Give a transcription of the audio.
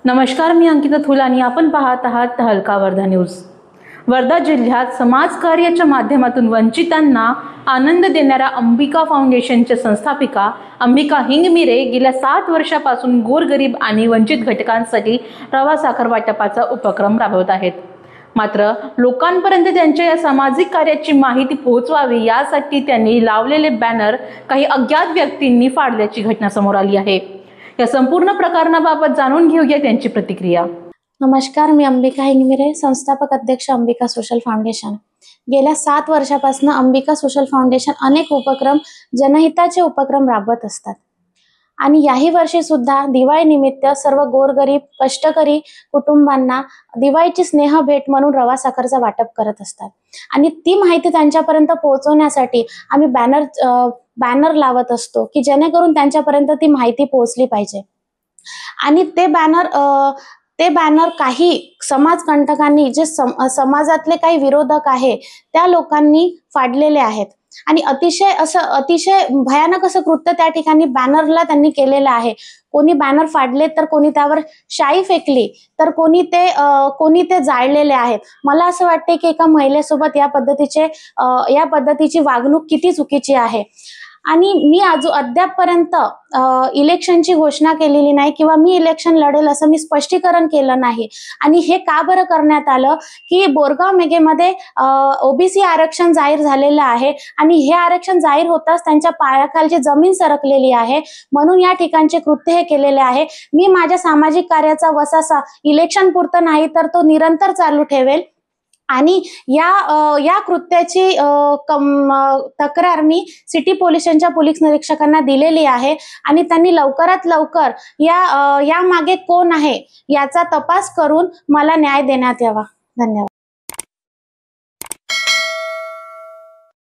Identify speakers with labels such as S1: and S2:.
S1: नमस्कार, मी अंकिता थुल आणि आपण पाहत आहात तहलका वर्धा न्यूज। वर्धा जिल्ह्यात समाजकार्याच्या माध्यमातून वंचितांना आनंद देणाऱ्या अंबिका फाउंडेशनच्या संस्थापिका अंबिका हिंगमिरे गेल्या 7 वर्षापासून गोरगरीब आणि वंचित घटकांसाठी रवा साखर वाटपाचा उपक्रम राबवत आहेत। मात्र लोकांपर्यंत त्यांच्या या सामाजिक कार्याची माहिती पोहोचवावी यासाठी त्यांनी लावलेले बॅनर काही अज्ञात व्यक्तींनी फाडल्याची घटना समोर आली आहे। या संपूर्ण प्रकरणाबाबत जाणून घेऊया त्यांची प्रतिक्रिया।
S2: नमस्कार, मी अंबिका हिंगमिरे, संस्थापक अध्यक्ष अंबिका सोशल फाउंडेशन। गेल्या 7 वर्षापासून अंबिका सोशल फाउंडेशन अनेक उपक्रम, जनहिताचे उपक्रम राबवत असतात आणि याही वर्षी सुद्धा दिवाळी निमित्त सर्व गोरगरीब कष्टकरी कुटुंबांना दिवाळीची स्नेह भेट म्हणून रवा साखरचा वाटप करत असतात आणि ती माहिती त्यांच्यापर्यंत पोहोचवण्यासाठी आम्ही बॅनर लावत असतो की जेणेकरून त्यांच्यापर्यंत ती माहिती पोहोचली पाहिजे। आणि ते बॅनर काही समाजकंटकांनी जे समाजातले काही विरोधक आहे त्या लोकांनी फाडलेले आहेत आणि अतिशय भयानक असं कृत्य त्या ठिकाणी बॅनरला त्यांनी केलेलं आहे। कोणी बॅनर फाडले तर कोणी त्यावर शाई फेकली तर कोणी ते जाळलेले आहेत। मला असं वाटते की एका महिलेसोबत या पद्धतीची वागणूक किती चुकीची आहे आणि मी अद्यापपर्यंत इलेक्शनची घोषणा केलेली नाही किंवा मी इलेक्शन लढेल असं मी स्पष्टीकरण केलं नाही। आणि हे का बरं करण्यात आलं की बोरगाव मेघेमध्ये ओबीसी आरक्षण जाहीर झालेलं आहे आणि हे आरक्षण जाहीर होताच त्यांच्या पायाखालची जमीन सरकलेली आहे, म्हणून या ठिकाणचे कृत्य हे केलेले आहे। मी माझ्या सामाजिक कार्याचा वसासा इलेक्शन पुरतं नाही तर तो निरंतर चालू ठेवेल आणि या कृत्याची तक्रार मी सिटी पोलिसांच्या पोलीस निरीक्षकांना दिलेली आहे आणि त्यांनी लवकरात लवकर या मागे कोण आहे याचा तपास करून मला न्याय देण्यात यावा। धन्यवाद।